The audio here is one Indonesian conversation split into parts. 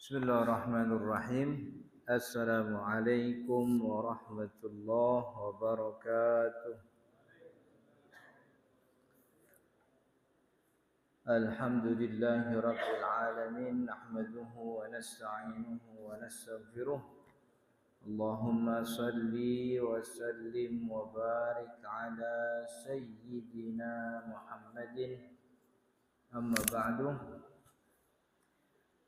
Bismillahirrahmanirrahim. Assalamualaikum warahmatullahi wabarakatuh. Alhamdulillahi rabbil alamin. Nahmaduhu wa nasta'inuhu wa nastaghfiruh. Allahumma salli wa sallim wa barik ala sayyidina Muhammadin. Amma ba'du.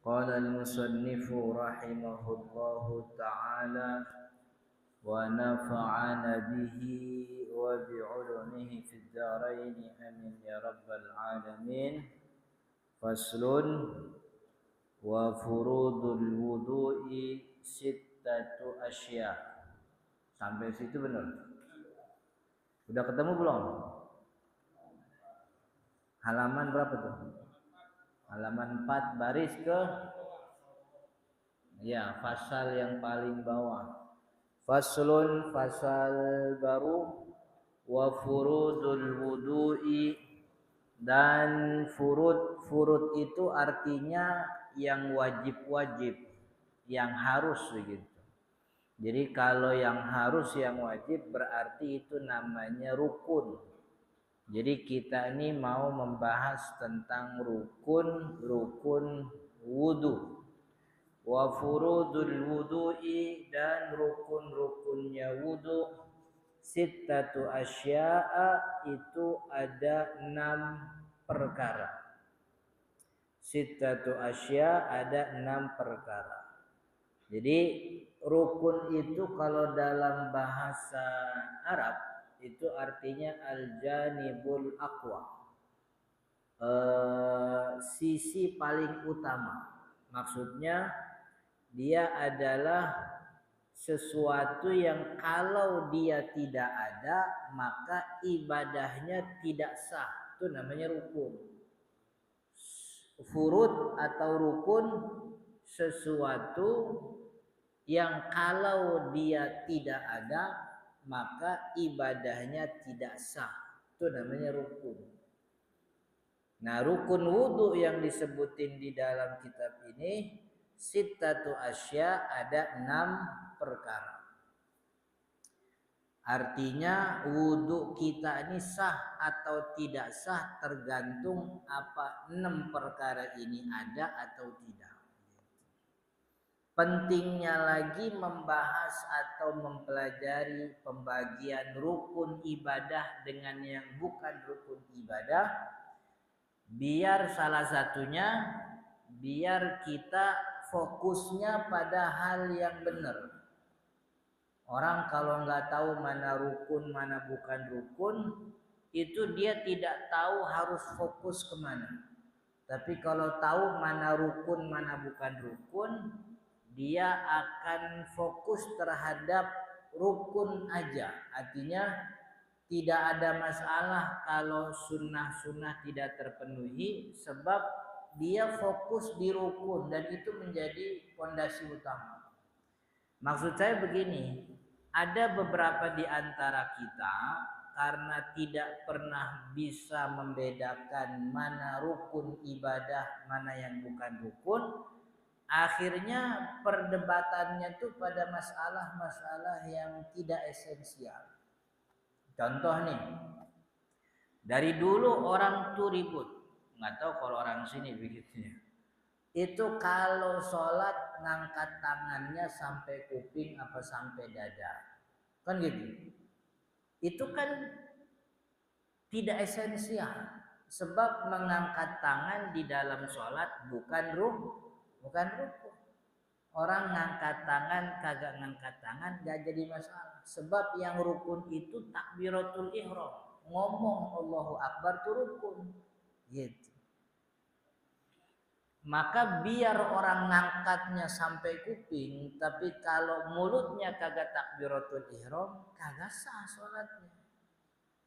Qala al-musannif rahimahullahu ta'ala wa nafa'ana bihi wa bi'ulumihi fid dharain amin ya rabbal alamin. Faslun wa furudul wudu'i sittatu asya. Sampai situ benar? Udah ketemu belum? Halaman berapa tuh? Halaman 4 baris ke ya, fasal yang paling bawah. Faslun, fasal baru. Wa furudul wudu'i, dan furud itu artinya yang wajib-wajib, yang harus begitu. Jadi kalau yang harus, yang wajib berarti itu namanya rukun. Jadi kita ini mau membahas tentang rukun wudu. Wa furudul wudu'i, dan rukun-rukunnya wudu. Sittatu asya'a, itu ada 6 perkara. Sittatu asya', ada 6 perkara. Jadi rukun itu kalau dalam bahasa Arab itu artinya al-janibul aqwa, sisi paling utama. Maksudnya dia adalah sesuatu yang kalau dia tidak ada maka ibadahnya tidak sah. Itu namanya rukun. Furud atau rukun sesuatu yang kalau dia tidak ada maka ibadahnya tidak sah. Itu namanya rukun. Nah, rukun wudu yang disebutin di dalam kitab ini sittatu asya, ada 6 perkara. Artinya wudu kita ini sah atau tidak sah tergantung apa 6 perkara ini ada atau tidak. Pentingnya lagi membahas atau mempelajari pembagian rukun ibadah dengan yang bukan rukun ibadah, biar salah satunya, biar kita fokusnya pada hal yang benar. Orang kalau nggak tahu mana rukun mana bukan rukun, itu dia tidak tahu harus fokus kemana. Tapi kalau tahu mana rukun mana bukan rukun, dia akan fokus terhadap rukun aja. Artinya tidak ada masalah kalau sunnah-sunnah tidak terpenuhi, sebab dia fokus di rukun dan itu menjadi fondasi utama. Maksud saya begini, ada beberapa di antara kita karena tidak pernah bisa membedakan mana rukun ibadah, mana yang bukan rukun, akhirnya perdebatannya tuh pada masalah-masalah yang tidak esensial. Contoh nih, dari dulu orang tuh ribut, nggak tahu kalau orang sini begitunya. Itu kalau sholat ngangkat tangannya sampai kuping apa sampai dada, kan gitu. Itu kan tidak esensial, sebab mengangkat tangan di dalam sholat bukan rukun. Orang ngangkat tangan kagak ngangkat tangan gak jadi masalah, sebab yang rukun itu takbiratul ihram, ngomong Allahu Akbar itu rukun gitu. Maka biar orang ngangkatnya sampai kuping, tapi kalau mulutnya kagak takbiratul ihram, kagak sah sholatnya.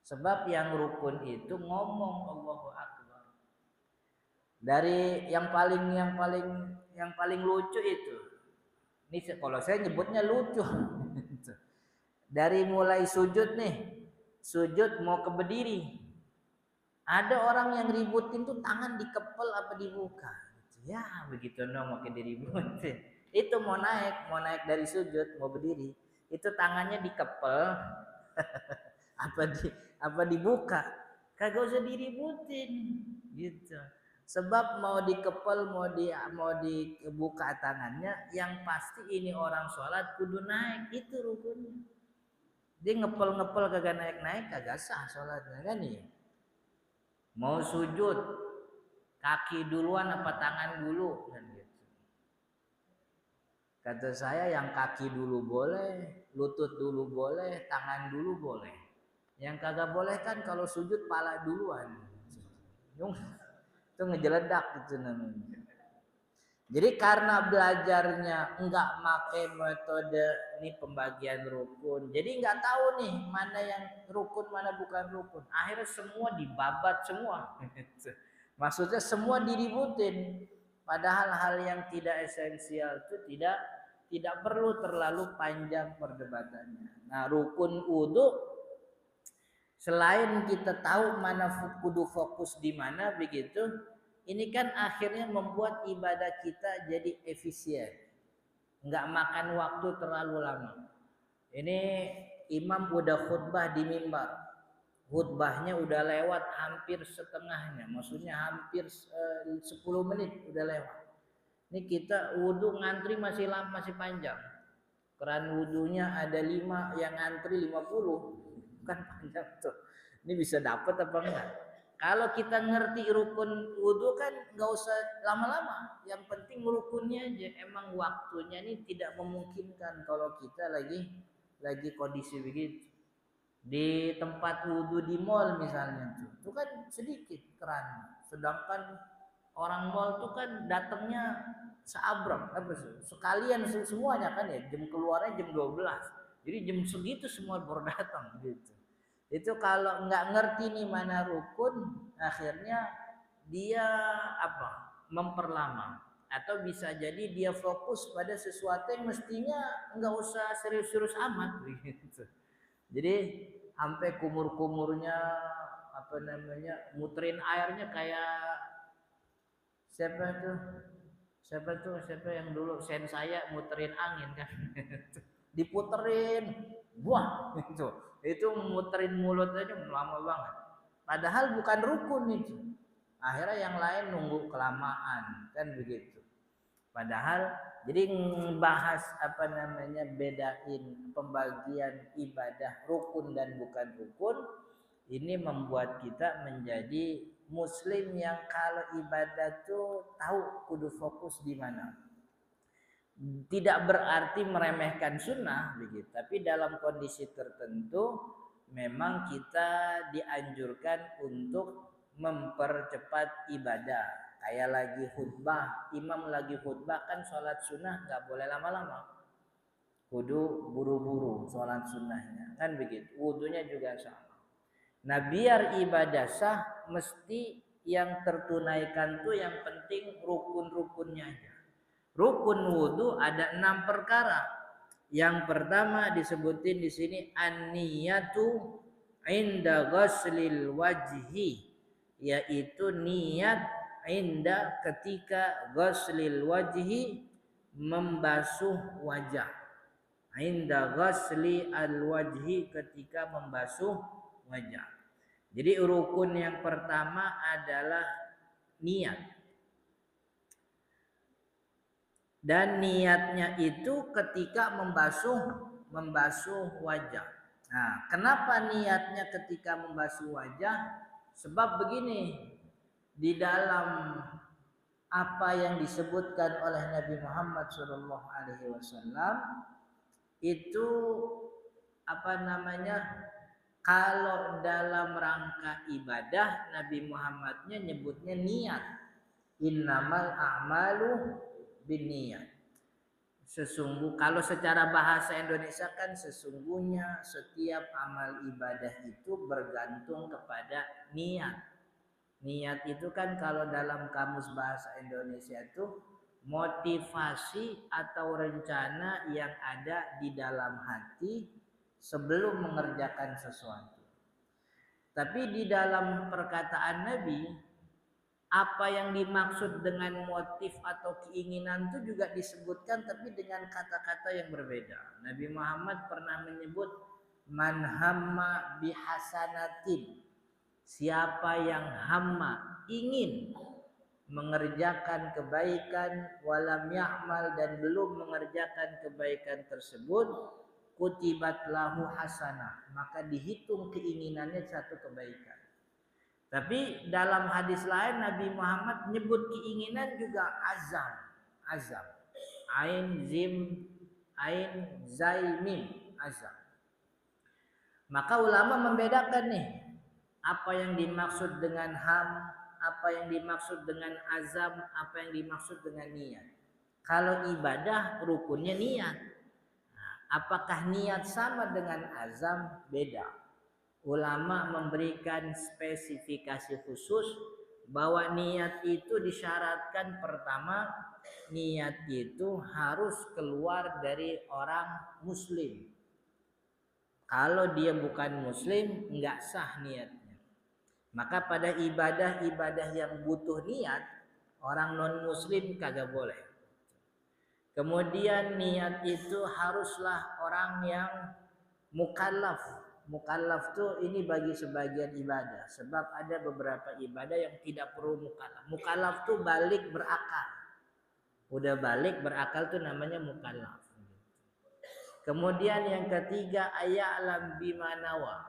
Sebab yang rukun itu ngomong Allahu Akbar. Dari yang paling lucu itu. Ini kalau saya nyebutnya lucu. Dari mulai sujud nih, sujud mau ke berdiri. Ada orang yang ributin tuh tangan dikepel apa dibuka. Ya begitu dong makin diributin. Itu mau naik dari sujud mau berdiri, itu tangannya dikepel apa dibuka. Kagak usah diributin gitu. Sebab mau dikepel mau dibuka tangannya, yang pasti ini orang sholat kudu naik, itu rukunnya. Dia ngepel kagak naik kagak sah sholatnya kan ya. Mau sujud kaki duluan apa tangan dulu kan gitu. Kata saya yang kaki dulu boleh, lutut dulu boleh, tangan dulu boleh. Yang kagak boleh kan kalau sujud pala duluan. Itu ngejeledak gitu namanya. Jadi karena belajarnya enggak pakai metode ini pembagian rukun, jadi enggak tahu nih mana yang rukun mana bukan rukun. Akhirnya semua dibabat semua. Maksudnya semua diributin. Padahal hal yang tidak esensial itu tidak perlu terlalu panjang perdebatannya. Nah, rukun wudu selain kita tahu mana kudu fokus di mana begitu, ini kan akhirnya membuat ibadah kita jadi efisien. Enggak makan waktu terlalu lama. Ini imam udah khutbah di mimbar. Khutbahnya udah lewat hampir setengahnya. Maksudnya hampir 10 menit udah lewat. Ini kita wudu ngantri masih lama, masih panjang. Keran wudunya ada 5, yang ngantri 50. Kan panjang tuh. Ini bisa dapat apa enggak? Kalau kita ngerti rukun wudu kan nggak usah lama-lama. Yang penting rukunnya aja. Emang waktunya ini tidak memungkinkan kalau kita lagi kondisi begitu. Di tempat wudu di mall misalnya itu kan sedikit keran. Sedangkan orang mall tuh kan datangnya seabrek, sekalian semuanya kan ya. Jam keluarnya jam 12. Jadi jam segitu semua baru datang gitu. Itu kalau nggak ngerti nih mana rukun, akhirnya dia memperlama, atau bisa jadi dia fokus pada sesuatu yang mestinya nggak usah serius-serius amat gitu. Jadi sampai kumur-kumurnya muterin airnya kayak siapa yang dulu saya muterin angin kan. Diputerin, buah itu muterin mulut aja lama banget. Padahal bukan rukun itu. Akhirnya yang lain nunggu kelamaan kan begitu. Padahal jadi bahas bedain pembagian ibadah rukun dan bukan rukun, ini membuat kita menjadi muslim yang kalau ibadah tuh tahu kudu fokus di mana. Tidak berarti meremehkan sunnah begitu, tapi dalam kondisi tertentu memang kita dianjurkan untuk mempercepat ibadah. Kayak lagi khutbah, imam lagi khutbah kan sholat sunnah nggak boleh lama-lama, kudu buru-buru sholat sunnahnya kan begitu. Wudunya juga sama. Nah biar ibadah sah mesti yang tertunaikan tuh yang penting rukun-rukunnya aja. Rukun wudu ada 6 perkara. Yang pertama disebutin di sini an-niyatu inda ghuslil wajhi, yaitu niat inda ketika ghuslil wajhi membasuh wajah. Inda ghusli al-wajhi ketika membasuh wajah. Jadi rukun yang pertama adalah niat. Dan niatnya itu ketika membasuh wajah. Nah, kenapa niatnya ketika membasuh wajah? Sebab begini, di dalam apa yang disebutkan oleh Nabi Muhammad SAW itu kalau dalam rangka ibadah Nabi Muhammadnya nyebutnya niat. Innamal a'malu binniyat. Kalau secara bahasa Indonesia kan sesungguhnya setiap amal ibadah itu bergantung kepada niat. Niat itu kan kalau dalam kamus bahasa Indonesia itu motivasi atau rencana yang ada di dalam hati sebelum mengerjakan sesuatu. Tapi di dalam perkataan Nabi, apa yang dimaksud dengan motif atau keinginan itu juga disebutkan tapi dengan kata-kata yang berbeda. Nabi Muhammad pernah menyebut man hamma bihasanatin. Siapa yang hamma ingin mengerjakan kebaikan walam ya'mal dan belum mengerjakan kebaikan tersebut, kutibat lahu hasanah, maka dihitung keinginannya satu kebaikan. Tapi dalam hadis lain Nabi Muhammad menyebut keinginan juga azam. Ain zai mim, azam. Maka ulama membedakan nih apa yang dimaksud dengan ham, apa yang dimaksud dengan azam, apa yang dimaksud dengan niat. Kalau ibadah rukunnya niat. Nah, apakah niat sama dengan azam? Beda. Ulama memberikan spesifikasi khusus bahwa niat itu disyaratkan pertama, niat itu harus keluar dari orang muslim. Kalau dia bukan muslim enggak sah niatnya. Maka pada ibadah-ibadah yang butuh niat, orang non muslim kagak boleh. Kemudian niat itu haruslah orang yang mukallaf. Mukallaf tuh ini bagi sebagian ibadah, sebab ada beberapa ibadah yang tidak perlu mukallaf. Mukallaf tuh balik berakal. Udah balik berakal tuh namanya mukallaf. Kemudian yang ketiga, aya'lam bima nawa.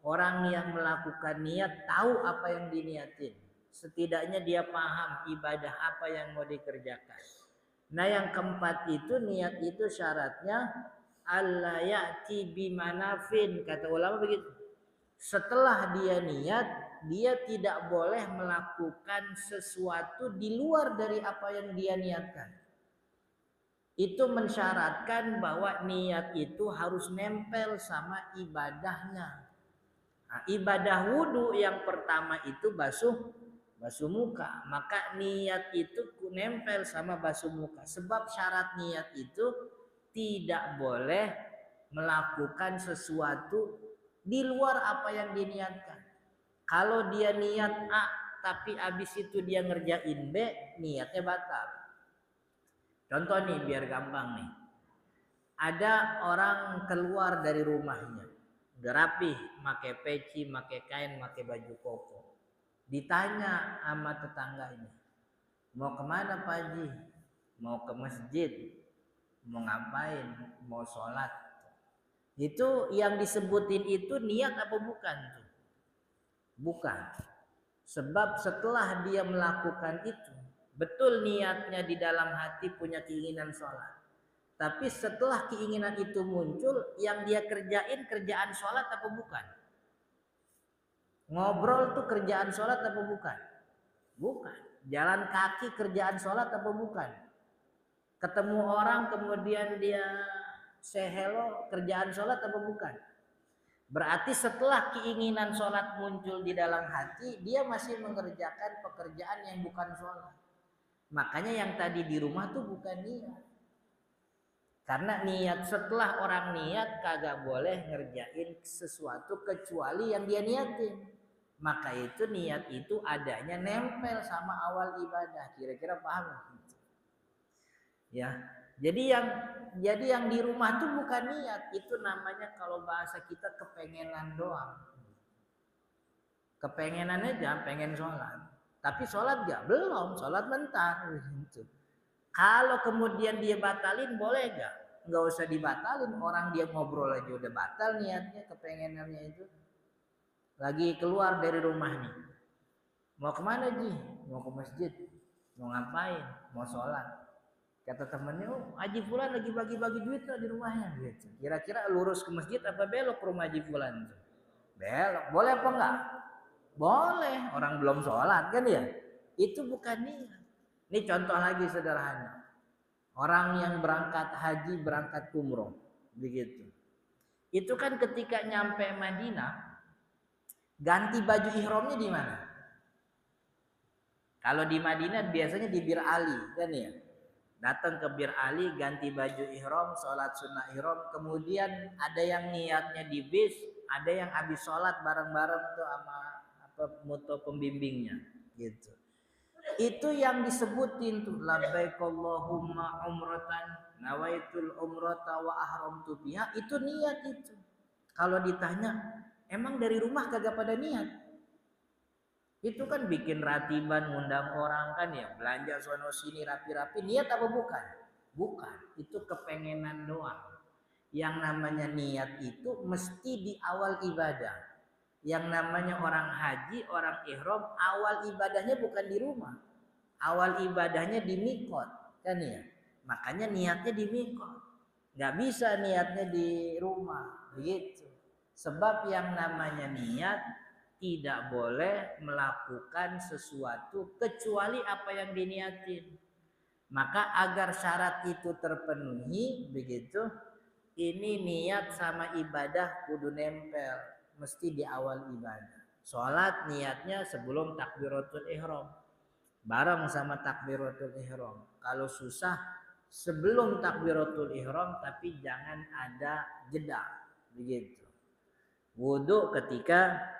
Orang yang melakukan niat tahu apa yang diniatin. Setidaknya dia paham ibadah apa yang mau dikerjakan. Nah yang keempat itu niat itu syaratnya alla ya'ti bimanafin, kata ulama begitu. Setelah dia niat, dia tidak boleh melakukan sesuatu di luar dari apa yang dia niatkan. Itu mensyaratkan bahwa niat itu harus nempel sama ibadahnya. Nah, ibadah wudu yang pertama itu basuh muka, maka niat itu nempel sama basuh muka. Sebab syarat niat itu tidak boleh melakukan sesuatu di luar apa yang diniatkan. Kalau dia niat A tapi abis itu dia ngerjain B, niatnya batal. Contoh nih biar gampang nih. Ada orang keluar dari rumahnya, udah rapih, pakai peci, pakai kain, pakai baju koko. Ditanya sama tetangganya, mau kemana Pak Haji? Mau ke masjid, mau ngapain, mau sholat. Itu yang disebutin itu niat apa bukan? Bukan. Sebab setelah dia melakukan itu, betul niatnya di dalam hati punya keinginan sholat. Tapi setelah keinginan itu muncul, yang dia kerjain kerjaan sholat apa bukan? Ngobrol tuh kerjaan sholat apa bukan? Bukan. Jalan kaki kerjaan sholat apa bukan? Ketemu orang kemudian dia say hello, kerjaan sholat apa bukan? Berarti setelah keinginan sholat muncul di dalam hati, dia masih mengerjakan pekerjaan yang bukan sholat. Makanya yang tadi di rumah tuh bukan niat. Karena niat, setelah orang niat kagak boleh ngerjain sesuatu kecuali yang dia niatin. Maka itu niat itu adanya nempel sama awal ibadah. Kira-kira paham? Ya. Jadi yang di rumah tuh bukan niat, itu namanya kalau bahasa kita kepengenan doang. Kepengenan aja, pengen sholat. Tapi sholat gak? Belum, sholat bentar. Gitu. Kalau kemudian dia batalin boleh gak? Nggak usah dibatalin, orang dia ngobrol aja udah batal niatnya, kepengenannya itu. Lagi keluar dari rumah nih, mau kemana Ji? Mau ke masjid. Mau ngapain? Mau sholat. Kata temennya, oh Haji Fulan lagi bagi-bagi duit di rumahnya gitu. Kira-kira lurus ke masjid apa belok ke rumah Haji Fulan? Belok. Boleh apa enggak? Boleh, orang belum sholat kan ya. Itu bukan niat. Ini contoh lagi sederhana. Orang yang berangkat haji, berangkat umroh, begitu. Itu kan ketika nyampe Madinah, ganti baju ihramnya di mana? Kalau di Madinah biasanya di Bir Ali, kan ya. Datang ke Bir Ali, ganti baju ihram, sholat sunnah ihram, kemudian ada yang niatnya di bis, ada yang habis sholat bareng-bareng tuh sama apa muto pembimbingnya, gitu. Itu yang disebutin tuh labbaik Allahumma umratan nawaitul umrata wa ahramtu biha, itu niat itu. Kalau ditanya, emang dari rumah kagak pada niat? Itu kan bikin ratiban, ngundang orang kan ya, belanja sono sini rapi-rapi, niat apa bukan? Bukan, itu kepengenan doang. Yang namanya niat itu mesti di awal ibadah. Yang namanya orang haji, orang ihram, awal ibadahnya bukan di rumah. Awal ibadahnya di mikot, kan ya. Makanya niatnya di mikot. Nggak bisa niatnya di rumah, begitu. Sebab yang namanya niat tidak boleh melakukan sesuatu kecuali apa yang diniatin. Maka agar syarat itu terpenuhi, begitu, ini niat sama ibadah kudu nempel, mesti di awal ibadah. Sholat niatnya sebelum takbiratul ihram, bareng sama takbiratul ihram. Kalau susah sebelum takbiratul ihram, tapi jangan ada jeda, begitu. Wudu ketika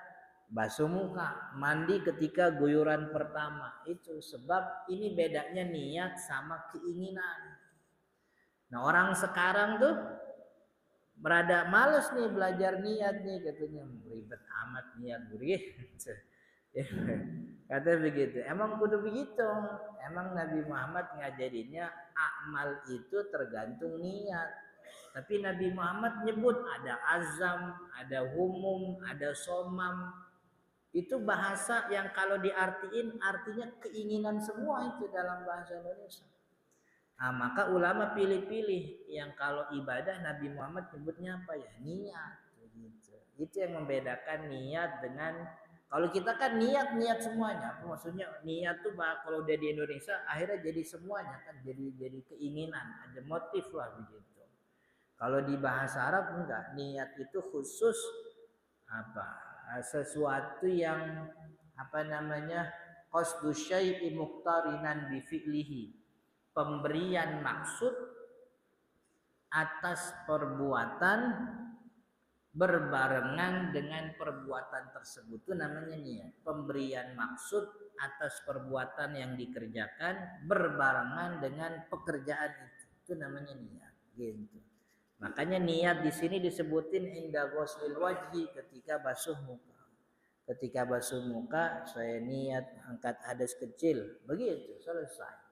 basuh muka, mandi ketika guyuran pertama, itu sebab ini bedanya niat sama keinginan. Nah orang sekarang tuh berada males nih belajar niat nih, katanya ribet amat niat begitu. Kata begitu. Emang kudu begitu. Emang Nabi Muhammad ngajarinnya amal itu tergantung niat. Tapi Nabi Muhammad nyebut ada azam, ada humum, ada somam. Itu bahasa yang kalau diartiin artinya keinginan semua itu dalam bahasa Indonesia. Nah, maka ulama pilih-pilih yang kalau ibadah Nabi Muhammad nyebutnya apa ya? Niat. Begitu. Itu yang membedakan niat dengan kalau kita kan niat semuanya. Apa maksudnya niat tuh kalau udah di Indonesia akhirnya jadi semuanya kan, jadi keinginan, ada motif lah begitu. Kalau di bahasa Arab enggak, niat itu khusus apa? Sesuatu yang apa namanya? Qasdu syai'i muqtarinan bi fi'lihi. Pemberian maksud atas perbuatan berbarengan dengan perbuatan tersebut, itu namanya niat. Pemberian maksud atas perbuatan yang dikerjakan berbarengan dengan pekerjaan itu namanya niat, gitu. Makanya niat di sini disebutin inda ghuslil wajhi, ketika basuh muka. Ketika basuh muka saya niat angkat hadas kecil, begitu selesai.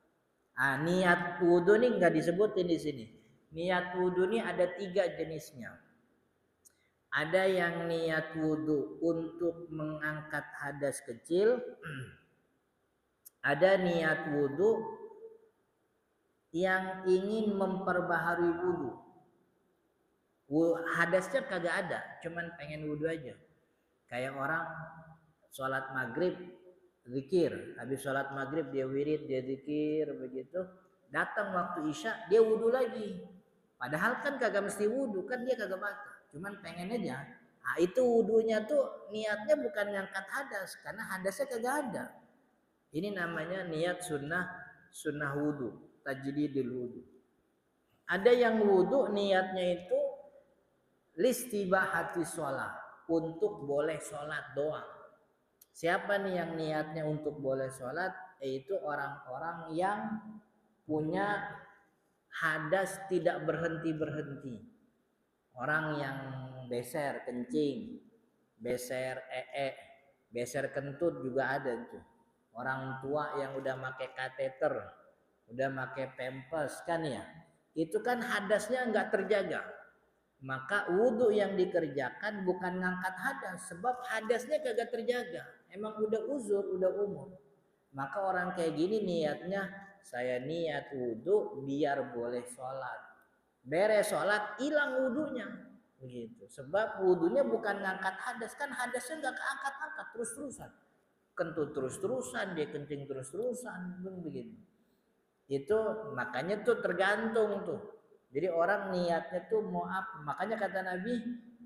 Niat wudhu ini nggak disebutin di sini. Niat wudhu ini ada 3 jenisnya. Ada yang niat wudhu untuk mengangkat hadas kecil, ada niat wudhu yang ingin memperbaharui wudhu. Hadasnya kagak ada, cuman pengen wudhu aja. Kayak orang sholat maghrib zikir, habis sholat maghrib dia wirid, dia zikir begitu, datang waktu isya dia wudhu lagi, padahal kan kagak mesti wudhu, kan dia kagak batal, cuman pengen aja. Nah, itu wudhunya tuh niatnya bukan ngangkat hadas, karena hadasnya kagak ada. Ini namanya niat sunnah wudhu, tajdidul wudhu. Ada yang wudhu niatnya itu listibahati sholat, untuk boleh sholat doang. Siapa nih yang niatnya untuk boleh sholat? Yaitu orang-orang yang punya hadas tidak berhenti-berhenti. Orang yang beser kencing, beser beser kentut juga ada tuh. Orang tua yang udah pakai kateter, udah pakai pampers kan ya. Itu kan hadasnya nggak terjaga. Maka wudhu yang dikerjakan bukan ngangkat hadas, sebab hadasnya kagak terjaga. Emang udah uzur, udah umur. Maka orang kayak gini niatnya, saya niat wudhu biar boleh sholat. Beres sholat, hilang wudhunya. Begitu. Sebab wudhunya bukan ngangkat hadas, kan hadasnya nggak keangkat-angkat terus-terusan. Kentut terus-terusan, dia kencing terus-terusan, begitu. Itu makanya tuh tergantung tuh. Jadi orang niatnya tuh mau apa? Makanya kata Nabi,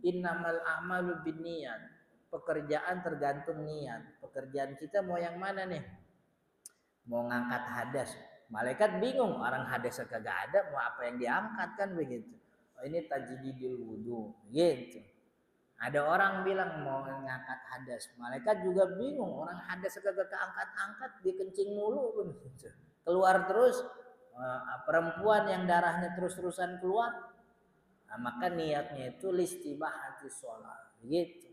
innamal a'malu binniyat. Pekerjaan tergantung niat. Pekerjaan kita mau yang mana nih? Mau ngangkat hadas. Malaikat bingung, orang hadasnya kagak ada, mau apa yang diangkat kan begitu. Oh, ini tajdidul wudu, gitu. Ada orang bilang mau ngangkat hadas, malaikat juga bingung, orang hadas kagak keangkat-angkat, dikencing mulu begitu. Keluar terus, perempuan yang darahnya terus-terusan keluar, nah, maka niatnya itu listibahati sholat, gitu.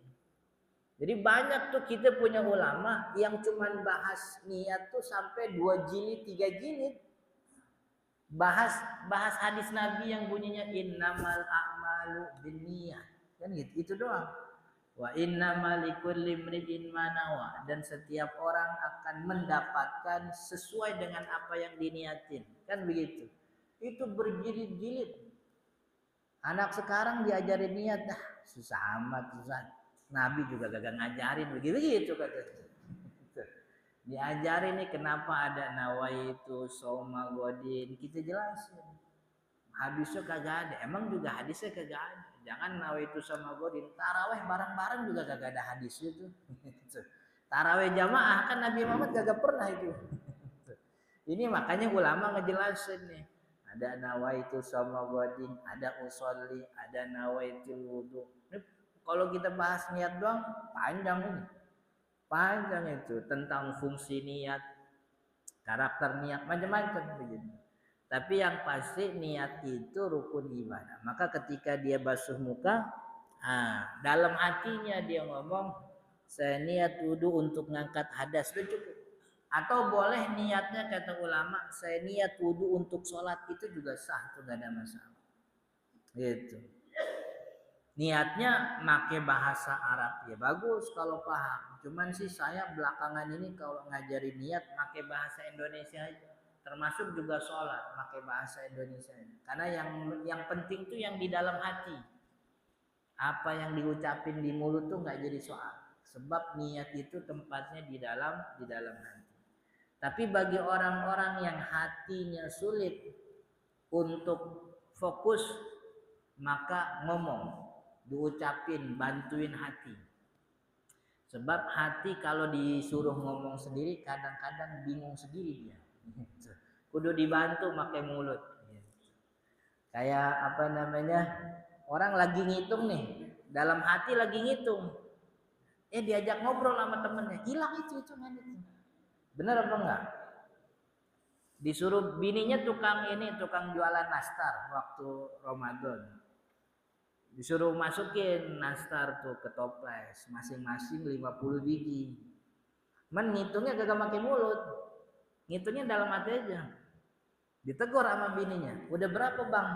Jadi banyak tuh kita punya ulama yang cuman bahas niat tuh sampai 2 jilid, 3 jilid. Bahas hadis Nabi yang bunyinya innamal a'malu binniyat. Kan gitu, itu doang. Wa innamal likulli imri'in ma nawa, dan setiap orang akan mendapatkan sesuai dengan apa yang diniatin. Kan begitu. Itu berjilid-jilid. Anak sekarang diajarin niat, dah susah amat, susah. Nabi juga gak ngajarin begitu gitu katanya. Diajarin nih kenapa ada nawaitu soma godin, kita jelasin. Hadisnya kagak ada, emang juga hadisnya kagak ada. Jangan nawaitu soma godin, taraweh bareng-bareng juga kagak ada hadisnya tuh. Taraweh jamaah kan Nabi Muhammad kagak pernah itu. Ini makanya ulama ngejelasin nih. Ada nawaitu soma godin, ada usolli, ada nawaitu wudu. Kalau kita bahas niat doang panjang ini. Panjang itu tentang fungsi niat, karakter niat, macam-macam begitu. Tapi yang pasti niat itu rukun ibadah. Maka ketika dia basuh muka, dalam hatinya dia ngomong, saya niat wudu untuk ngangkat hadas, itu cukup. Atau boleh niatnya kata ulama, saya niat wudu untuk sholat, itu juga sah, itu gak ada masalah. Gitu. Niatnya make bahasa Arab ya bagus kalau paham. Cuman sih saya belakangan ini kalau ngajari niat make bahasa Indonesia aja. Termasuk juga sholat make bahasa Indonesia. Karena yang penting tuh yang di dalam hati. Apa yang diucapin di mulut tuh nggak jadi soal. Sebab niat itu tempatnya di dalam hati. Tapi bagi orang-orang yang hatinya sulit untuk fokus, maka ngomong, diucapin, bantuin hati. Sebab hati kalau disuruh ngomong sendiri kadang-kadang bingung sendiri dia. Kudu dibantu pakai mulut. Kayak apa namanya, orang lagi ngitung nih, dalam hati lagi ngitung, diajak ngobrol sama temennya, hilang itu hitungan itu. Bener apa enggak? Disuruh bininya tukang jualan nastar waktu Ramadan. Disuruh masukin nastar tuh ke toples masing-masing 50 biji. Man ngitungnya gak pakai mulut. Ngitungnya dalam hati aja. Ditegur sama bininya. Udah berapa bang?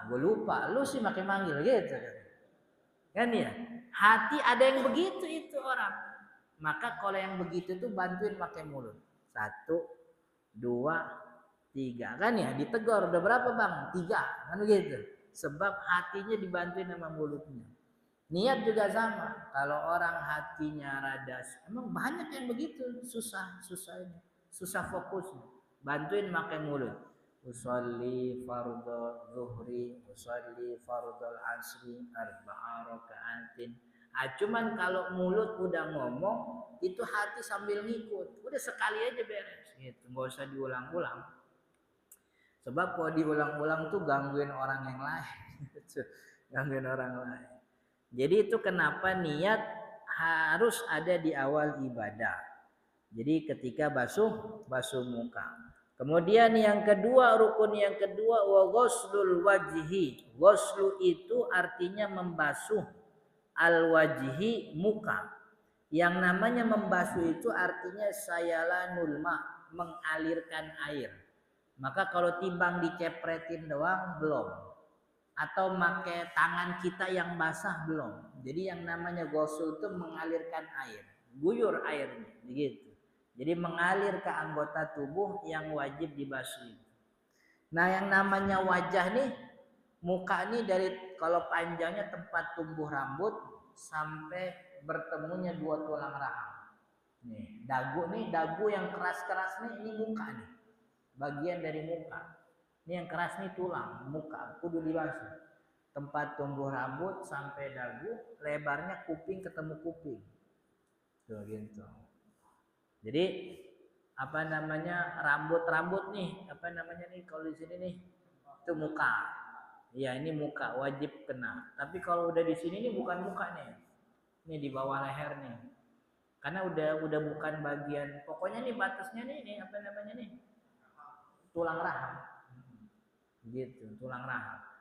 Gue lupa. Lu sih makin manggil gitu. Kan ya? Hati ada yang begitu itu orang. Maka kalau yang begitu tuh bantuin pakai mulut. 1, 2, 3. Kan ya? Ditegur. Udah berapa bang? 3. Kan begitu. Sebab hatinya dibantuin sama mulutnya. Niat juga sama. Kalau orang hatinya radas, emang banyak yang begitu, susah ini, susah fokus. Bantuin pakai mulut. Usolli fardhu zuhri, usolli fardhu asri, arba'a raka'atin. Cuman kalau mulut udah ngomong, itu hati sambil ngikut. Udah sekali aja beres gitu, nggak usah diulang-ulang. Sebab kalau diulang-ulang tuh gangguin orang yang lain. Gangguin orang lain. Jadi itu kenapa niat harus ada di awal ibadah. Jadi ketika basuh muka. Kemudian yang kedua, rukun yang kedua, wa ghuslul wajhi. Ghuslu itu artinya membasuh al-wajhi, muka. Yang namanya membasuh itu artinya sayalanul ma, mengalirkan air. Maka kalau timbang dicepretin doang belum, atau pakai tangan kita yang basah belum. Jadi yang namanya ghusl itu mengalirkan air, guyur airnya begitu. Jadi mengalir ke anggota tubuh yang wajib dibasuh. Nah yang namanya wajah nih, muka nih dari kalau panjangnya tempat tumbuh rambut sampai bertemunya 2 tulang rahang. Nih dagu yang keras-keras nih, ini muka nih. bagian dari muka. Ini yang keras nih tulang, muka, kudu dibasuh. Tempat tumbuh rambut sampai dagu, lebarnya kuping ketemu kuping. Tuh gitu. Jadi apa namanya rambut nih, apa namanya nih kalau di sini nih, itu muka. Ya ini muka wajib kena. Tapi kalau udah di sini nih bukan muka nih, ini di bawah leher nih. Karena udah bukan bagian, pokoknya nih batasnya nih apa namanya nih, tulang rahang. Gitu, tulang rahang.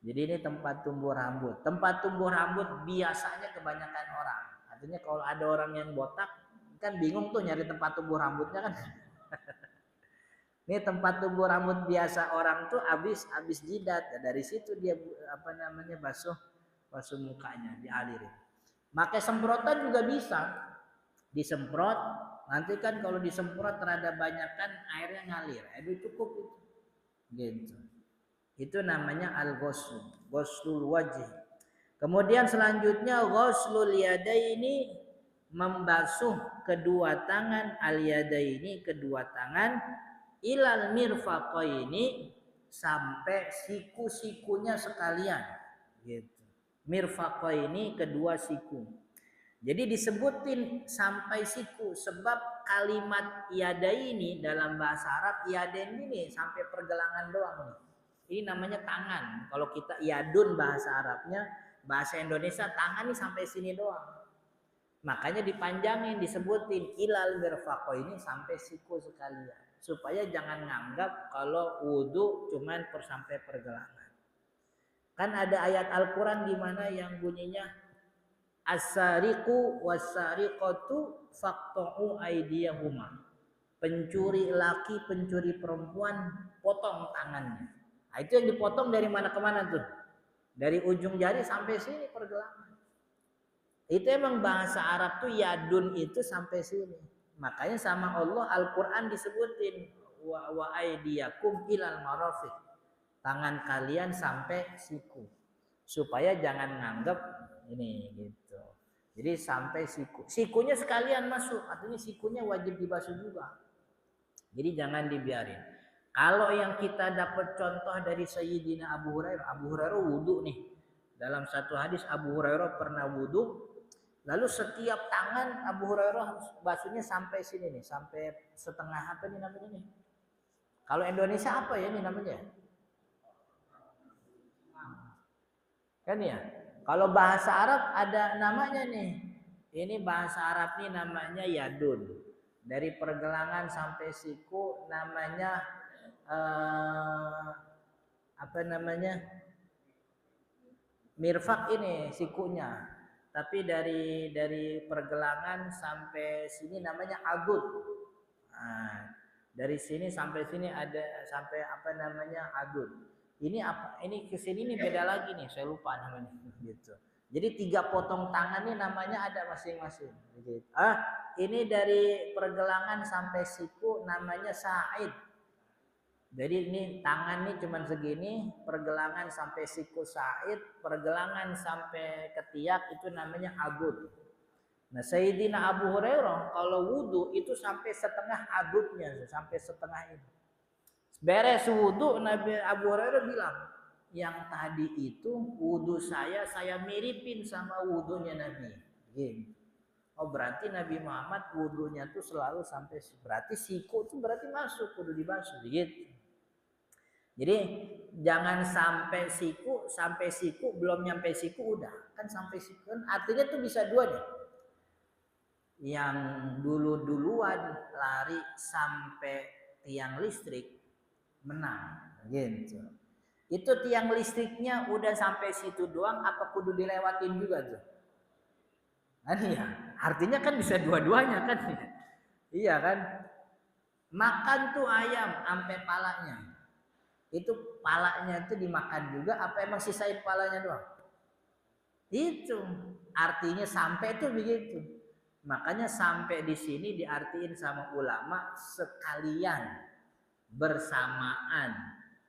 Jadi ini tempat tumbuh rambut. Tempat tumbuh rambut biasanya kebanyakan orang. Artinya kalau ada orang yang botak, kan bingung tuh nyari tempat tumbuh rambutnya kan. Ini tempat tumbuh rambut biasa orang tuh habis jidat. Ya, dari situ dia apa namanya basuh mukanya, dialirin. Pakai semprotan juga bisa. Disemprot, nanti kan kalau disemprot terhadap banyakan airnya ngalir. Itu cukup itu. Gitu. Itu namanya al-ghusl, ghuslul wajh. Kemudian selanjutnya ghuslul yadaini, membasuh kedua tangan, al-yadaini kedua tangan, ilal mirfaqaini, sampai siku-sikunya sekalian. Gitu. Mirfaqaini kedua siku. Jadi disebutin sampai siku sebab kalimat yadaini dalam bahasa Arab yadain ini sampai pergelangan doang nih. Ini namanya tangan. Kalau kita yadun bahasa Arabnya, bahasa Indonesia tangan nih sampai sini doang. Makanya dipanjangin, disebutin ilal mirfaqo ini sampai siku sekalian. Supaya jangan nganggap kalau wudu cuman sampai pergelangan. Kan ada ayat Al-Quran di mana yang bunyinya as-sariqu was-sariqatu faqta'u aydiyahuma. Pencuri laki, pencuri perempuan, potong tangannya. Nah, itu yang dipotong dari mana ke mana tuh? Dari ujung jari sampai sini pergelangan. Itu emang bahasa Arab tuh yadun itu sampai sini. Makanya sama Allah Al-Quran disebutin wa aydiyakum ilal marafiq. Tangan kalian sampai siku. Supaya jangan nganggep ini gitu. Jadi sampai siku. Sikunya sekalian masuk. Artinya sikunya wajib dibasuh juga. Jadi jangan dibiarin. Kalau yang kita dapat contoh dari Sayyidina Abu Hurairah wudu nih. Dalam satu hadis Abu Hurairah pernah wudu, lalu setiap tangan Abu Hurairah basuhnya sampai sini nih, sampai setengah apa nih namanya nih? Kalau Indonesia apa ya nih namanya? Kan ya? Kalau bahasa Arab ada namanya nih. Ini bahasa Arab nih namanya yadun. Dari pergelangan sampai siku namanya apa namanya? Mirfak ini sikunya. Tapi dari pergelangan sampai sini namanya adud. Nah, dari sini sampai sini ada sampai apa namanya adud. Ini apa? Ini kesini nih beda lagi nih. Saya lupa namanya gitu. Jadi 3 potong tangan ini namanya ada masing-masing. Gitu. Ini dari pergelangan sampai siku namanya sa'id. Jadi ini tangan nih cuma segini, pergelangan sampai siku sa'id, pergelangan sampai ketiak itu namanya adud. Nah Sayyidina Abu Hurairah kalau wudu itu sampai setengah adudnya, sampai setengah ini. Beres wudu Nabi Abu Hurairah bilang, yang tadi itu wudu saya miripin sama wudunya Nabi. Gitu. Oh berarti Nabi Muhammad wudunya tuh selalu sampai, berarti siku tuh berarti masuk kudu dibasuh gitu. Jadi jangan sampai siku belum nyampe siku udah kan sampai siku kan artinya tuh bisa dua deh. Yang duluan lari sampai tiang listrik menang gitu. Itu tiang listriknya udah sampai situ doang apa kudu dilewatin juga tuh? Kan iya, artinya kan bisa dua-duanya kan. Iya kan? Makan tuh ayam sampai palanya. Itu palanya itu dimakan juga apa emang sisain palanya doang? Itu artinya sampai itu begitu. Makanya sampai di sini diartiin sama ulama sekalian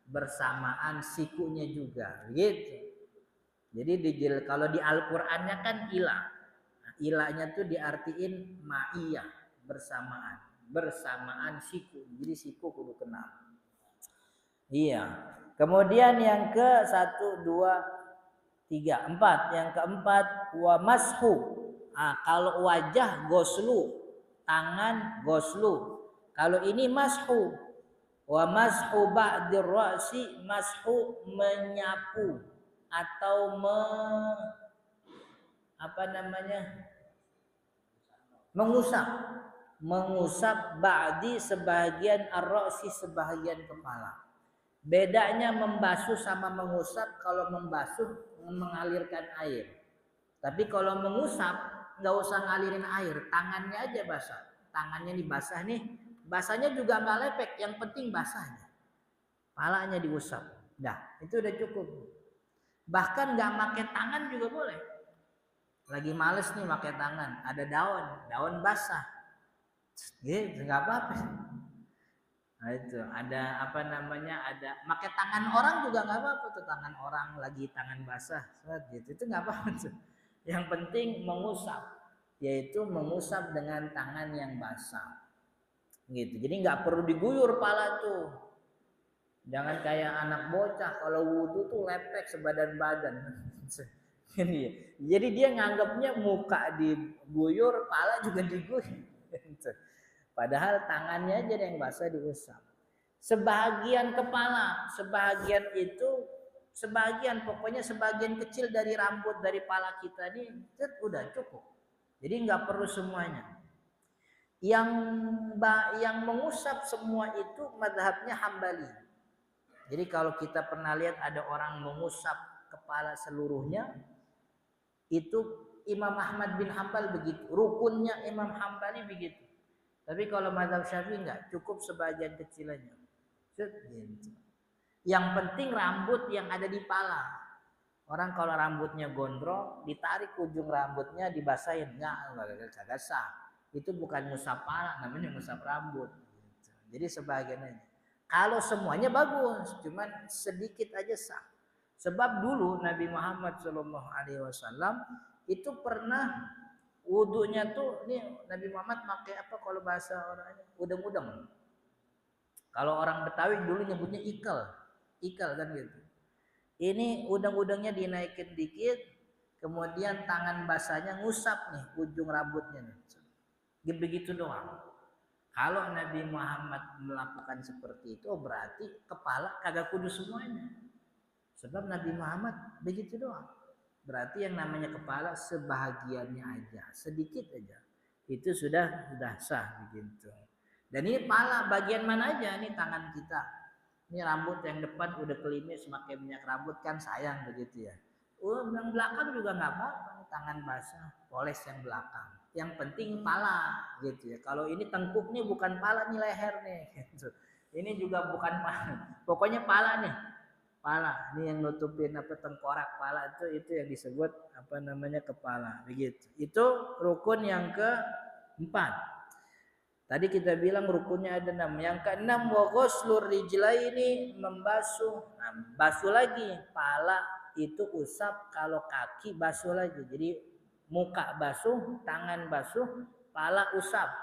bersamaan sikunya juga gitu. Jadi kalau di Al-Qur'annya kan ilah. Nah, ilahnya tuh diartiin ma'iyah bersamaan. bersamaan siku. Jadi siku kudu kena. Iya. Kemudian yang ke 1 2 3 4. Yang keempat wa mashu. Kalau wajah goslu, tangan goslu. Kalau ini mashu. Wa mashu ba'dir ra'si, mashu menyapu atau mengusap. Mengusap ba'di sebagian ar-ra'si sebagian kepala. Bedanya membasuh sama mengusap, kalau membasuh mengalirkan air. Tapi kalau mengusap nggak usah ngalirin air, tangannya aja basah. Tangannya dibasah nih, basahnya juga nggak lepek, yang penting basahnya. Palanya diusap. Dah, itu udah cukup. Bahkan nggak pakai tangan juga boleh. Lagi males nih pakai tangan, ada daun basah. Gitu, nggak apa-apa. Nah itu ada ada pakai tangan orang juga nggak apa-apa tuh, tangan orang lagi tangan basah, gitu itu nggak apa-apa tuh. Yang penting mengusap, yaitu mengusap dengan tangan yang basah, gitu. Jadi nggak perlu diguyur pala tuh. Jangan kayak anak bocah kalau wudhu tuh lepek sebadan badan. Jadi dia nganggapnya muka diguyur, pala juga diguyur. Padahal tangannya aja yang basah diusap. Sebagian kepala, pokoknya sebagian kecil dari rambut dari pala kita ini udah cukup. Jadi nggak perlu semuanya. Yang mengusap semua itu mazhabnya Hambali. Jadi kalau kita pernah lihat ada orang mengusap kepala seluruhnya, itu Imam Ahmad bin Hambal begitu. Rukunnya Imam Hambali begitu. Tapi kalau mazhab Syafi'i enggak, cukup sebagian kecil aja. Gitu. Yang penting rambut yang ada di pala. Orang kalau rambutnya gondrong, ditarik ujung rambutnya dibasahin, kagak sah. Itu bukan ngusap pala, namanya ngusap rambut. Gitu. Jadi sebagian aja. Kalau semuanya bagus, cuman sedikit aja sah. Sebab dulu Nabi Muhammad SAW itu pernah wudunya tuh, nih Nabi Muhammad pakai apa kalau bahasa orangnya? Udeng-udeng. Kalau orang Betawi dulu nyebutnya ikal kan gitu. Ini udeng-udengnya dinaikin dikit, kemudian tangan basahnya ngusap nih ujung rambutnya nih. Begitu doang. Kalau Nabi Muhammad melakukan seperti itu, berarti kepala kagak kudu semuanya. Sebab Nabi Muhammad begitu doang. Berarti yang namanya kepala sebahagiannya aja, sedikit aja. Itu sudah sah begitu. Dan ini pala bagian mana aja nih tangan kita. Ini rambut yang depan udah kelimis pakai minyak rambut kan sayang begitu ya. Yang belakang juga nggak apa-apa, tangan basah, poles yang belakang. Yang penting pala gitu ya. Kalau ini tengkuk nih bukan pala nih, leher nih gitu. Ini juga bukan pala. Pokoknya pala nih. Pala ini yang nutupin tengkorak pala itu yang disebut kepala begitu. Itu rukun yang keempat. Tadi kita bilang rukunnya ada 6. Yang keenam wa ghuslur rijlaini, membasuh. Basuh lagi pala itu usap, kalau kaki basuh lagi. Jadi muka basuh, tangan basuh, pala usap.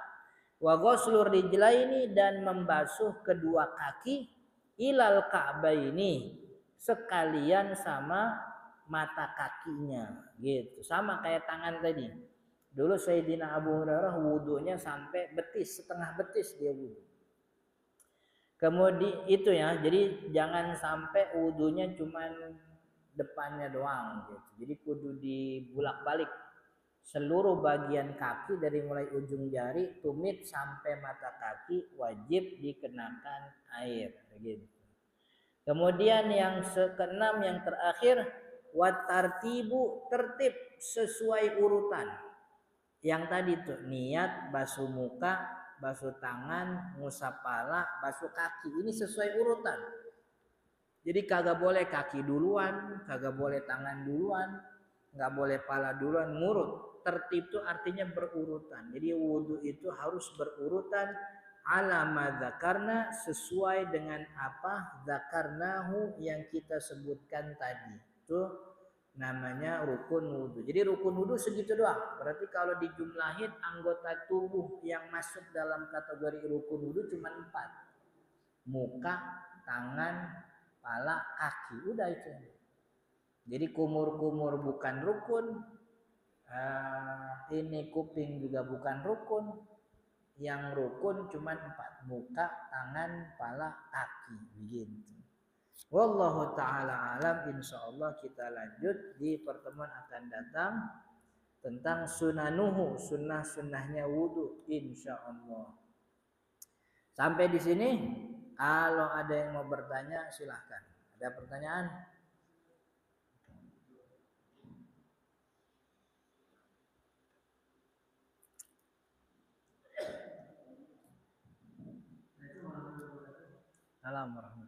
Wa ghuslur rijlaini, dan membasuh kedua kaki ilal ka'baini, sekalian sama mata kakinya gitu. Sama kayak tangan tadi. Dulu Sayyidina Abu Hurairah wudunya sampai betis, setengah betis dia wudu. Kemudian itu ya, jadi jangan sampai wudunya cuman depannya doang gitu. Jadi kudu dibulak-balik. Seluruh bagian kaki dari mulai ujung jari, tumit sampai mata kaki wajib dikenakan air gitu. Kemudian yang keenam yang terakhir, wat tartibu, tertib sesuai urutan. Yang tadi tuh niat basuh muka, basuh tangan, ngusap pala, basuh kaki, ini sesuai urutan. Jadi kagak boleh kaki duluan, kagak boleh tangan duluan, nggak boleh pala duluan, ngurut. Tertib itu artinya berurutan. Jadi wudu itu harus berurutan ala ma dzakarna, sesuai dengan apa dzakarnahu yang kita sebutkan tadi. Itu namanya rukun wudhu. Jadi rukun wudhu segitu doang. Berarti kalau dijumlahin anggota tubuh yang masuk dalam kategori rukun wudhu cuma 4. Muka, tangan, kepala, kaki. Udah itu. Jadi kumur-kumur bukan rukun. Ini kuping juga bukan rukun. Yang rukun cuma 4. Muka, tangan, kepala, kaki. Begitu. Wallahu ta'ala alam. Insyaallah kita lanjut di pertemuan akan datang tentang sunanuhu, sunnah-sunnahnya wudu, insyaallah. Sampai di sini. Kalau ada yang mau bertanya silahkan. Ada pertanyaan? Assalamualaikum.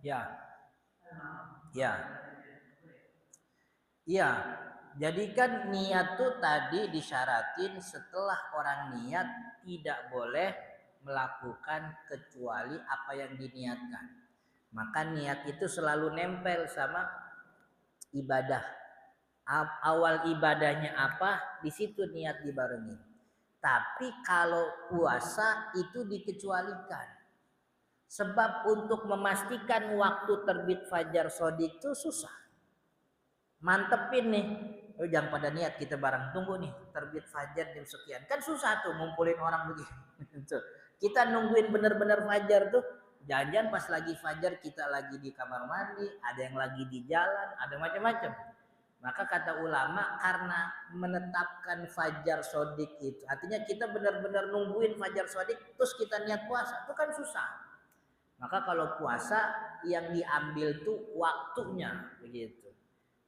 Ya. Ya. Iya. Jadi kan niat tuh tadi disyaratin setelah orang niat tidak boleh melakukan kecuali apa yang diniatkan. Maka niat itu selalu nempel sama ibadah. Awal ibadahnya apa, di situ niat dibarengin. Tapi kalau puasa itu dikecualikan. Sebab untuk memastikan waktu terbit fajar shodiq itu susah. Mantepin nih. Oh, jangan pada niat kita bareng. Tunggu nih terbit fajar jam sekian. Kan susah tuh ngumpulin orang begitu. Kita nungguin bener-bener fajar tuh. Jangan-jangan pas lagi fajar kita lagi di kamar mandi. Ada yang lagi di jalan. Ada macam-macam. Maka kata ulama karena menetapkan fajar shodiq itu. Artinya kita benar-benar nungguin fajar shodiq. Terus kita niat puasa. Itu kan susah. Maka kalau puasa yang diambil tuh waktunya begitu.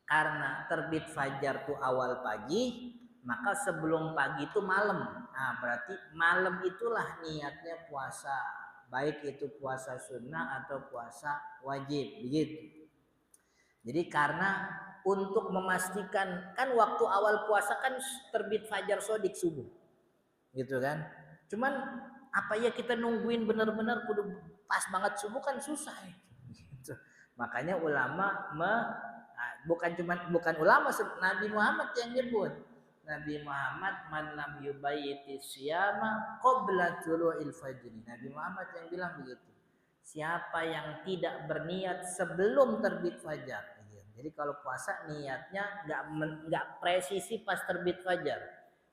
Karena terbit fajar tuh awal pagi, maka sebelum pagi itu malam. Nah, berarti malam itulah niatnya puasa. Baik itu puasa sunnah atau puasa wajib, begitu. Jadi karena untuk memastikan kan waktu awal puasa kan terbit fajar shodiq subuh. Gitu kan? Cuman apa ya kita nungguin benar-benar kudu pas banget subuh kan susah ya. Gitu. Makanya ulama bukan ulama, Nabi Muhammad yang nyebut. Nabi Muhammad man lam yubayyiti siyama qabla tulu'il fajri. Nabi Muhammad yang bilang begitu. Siapa yang tidak berniat sebelum terbit fajar. Jadi kalau puasa niatnya enggak presisi pas terbit fajar.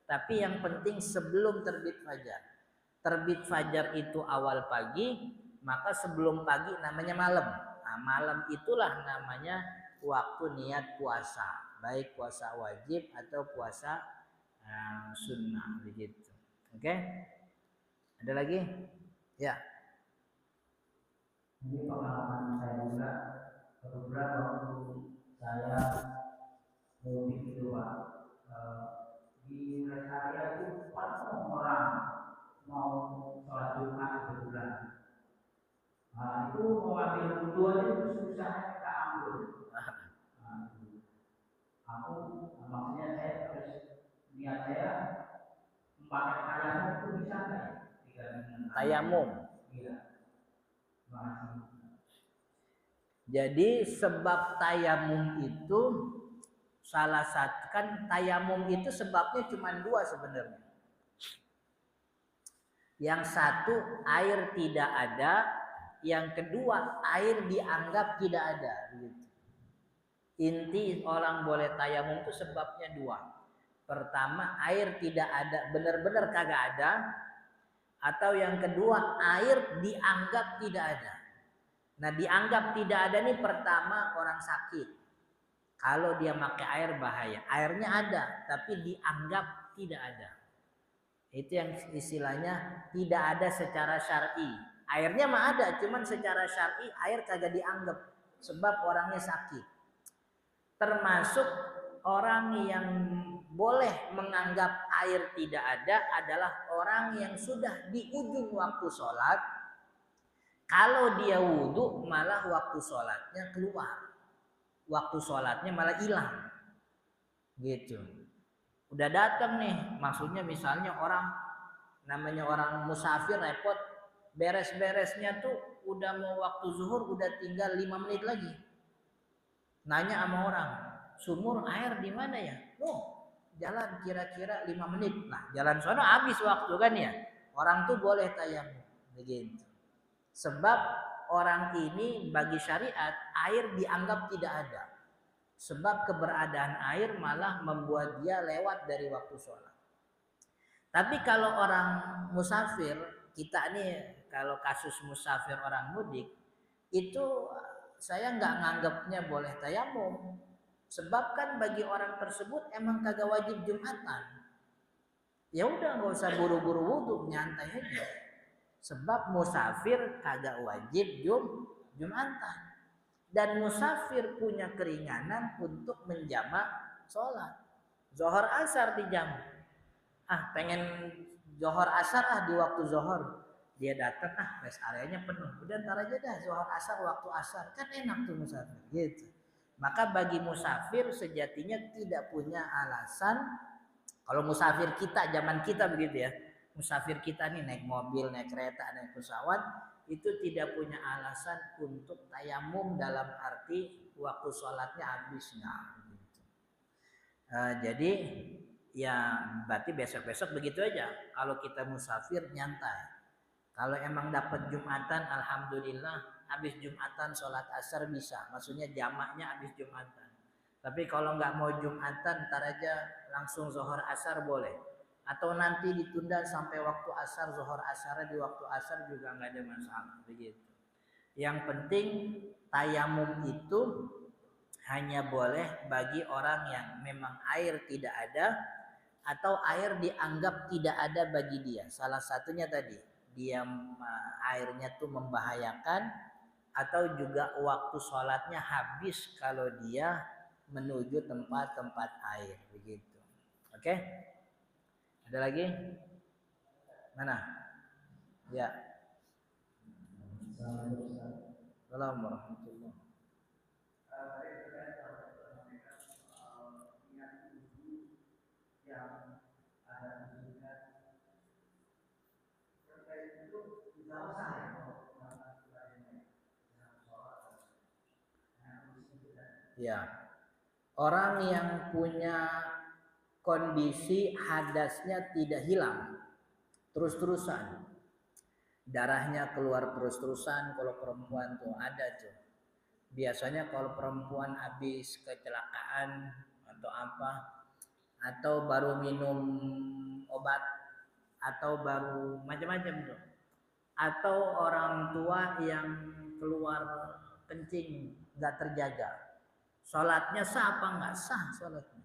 Tapi yang penting sebelum terbit fajar. Terbit fajar itu awal pagi, maka sebelum pagi namanya malam. Nah, malam itulah namanya waktu niat puasa, baik puasa wajib atau puasa sunnah begitu. Oke? Ada lagi? Ya. Ini pengalaman saya juga beberapa waktu saya mudik itu Pak, di rest area itu penuh orang mau sholat Jumat kebetulan. Nah, itu mau ambil wudhu aja itu susahnya minta ampun. Aku maksudnya saya terus niat saya pakai tayamum itu bisa nggak ya? Tayamum. Iya. Jadi sebab tayamum itu salah satu kan tayamum itu sebabnya cuma 2 sebenarnya. Yang satu air tidak ada, yang kedua air dianggap tidak ada. Inti orang boleh tayamum itu sebabnya 2. Pertama air tidak ada, benar-benar kagak ada. Atau yang kedua air dianggap tidak ada. Nah dianggap tidak ada nih pertama orang sakit. Kalau dia pakai air bahaya. Airnya ada tapi dianggap tidak ada. Itu yang istilahnya tidak ada secara syar'i. Airnya mah ada, cuman secara syar'i air kagak dianggap sebab orangnya sakit. Termasuk orang yang boleh menganggap air tidak ada adalah orang yang sudah di ujung waktu sholat. Kalau dia wudhu malah waktu sholatnya keluar. Waktu sholatnya malah hilang. Gitu. Udah datang nih, maksudnya misalnya orang namanya orang musafir repot, beres-beresnya tuh udah mau waktu zuhur, udah tinggal 5 menit lagi. Nanya sama orang, sumur air di mana ya? Oh, jalan kira-kira 5 menit. Nah, jalan sono habis waktu kan ya. Orang tuh boleh tayamum begitu. Sebab orang ini bagi syariat air dianggap tidak ada. Sebab keberadaan air malah membuat dia lewat dari waktu sholat. Tapi kalau orang musafir, kita nih kalau kasus musafir orang mudik, itu saya nggak nganggapnya boleh tayamum. Sebab kan bagi orang tersebut emang kagak wajib Jumatan. Ya udah nggak usah buru-buru wudhu, nyantai aja. Sebab musafir kagak wajib Jumatan. Dan musafir punya keringanan untuk menjamak sholat. Zohor asar dijamak. Pengen zohor asar di waktu zohor. Dia datang rest areanya penuh. Udah ntar aja dah zohor asar waktu asar. Kan enak tuh musafir. Gitu. Maka bagi musafir sejatinya tidak punya alasan. Kalau musafir kita zaman kita begitu ya. Musafir kita nih naik mobil, naik kereta, naik pesawat. Itu tidak punya alasan untuk tayamum dalam arti waktu sholatnya habis. Jadi ya berarti besok-besok begitu aja. Kalau kita musafir nyantai. Kalau emang dapat Jumatan, alhamdulillah habis Jumatan sholat asar bisa. Maksudnya jamaknya habis Jumatan. Tapi kalau nggak mau Jumatan, ntar aja langsung zohor asar boleh. Atau nanti ditunda sampai waktu asar, zohor asarnya di waktu asar juga nggak ada masalah. Begitu. Yang penting tayamum itu hanya boleh bagi orang yang memang air tidak ada atau air dianggap tidak ada bagi dia. Salah satunya tadi, dia airnya tuh membahayakan atau juga waktu sholatnya habis kalau dia menuju tempat-tempat air begitu. Oke? Ada lagi? Mana? Ya. Assalamualaikum warahmatullahi wabarakatuh. Ya, orang yang punya kondisi hadasnya tidak hilang terus-terusan, darahnya keluar terus-terusan. Kalau perempuan tuh ada tuh, biasanya kalau perempuan habis kecelakaan atau apa, atau baru minum obat, atau baru macam-macam tuh, atau orang tua yang keluar kencing nggak terjaga, sholatnya sah apa nggak sah sholatnya,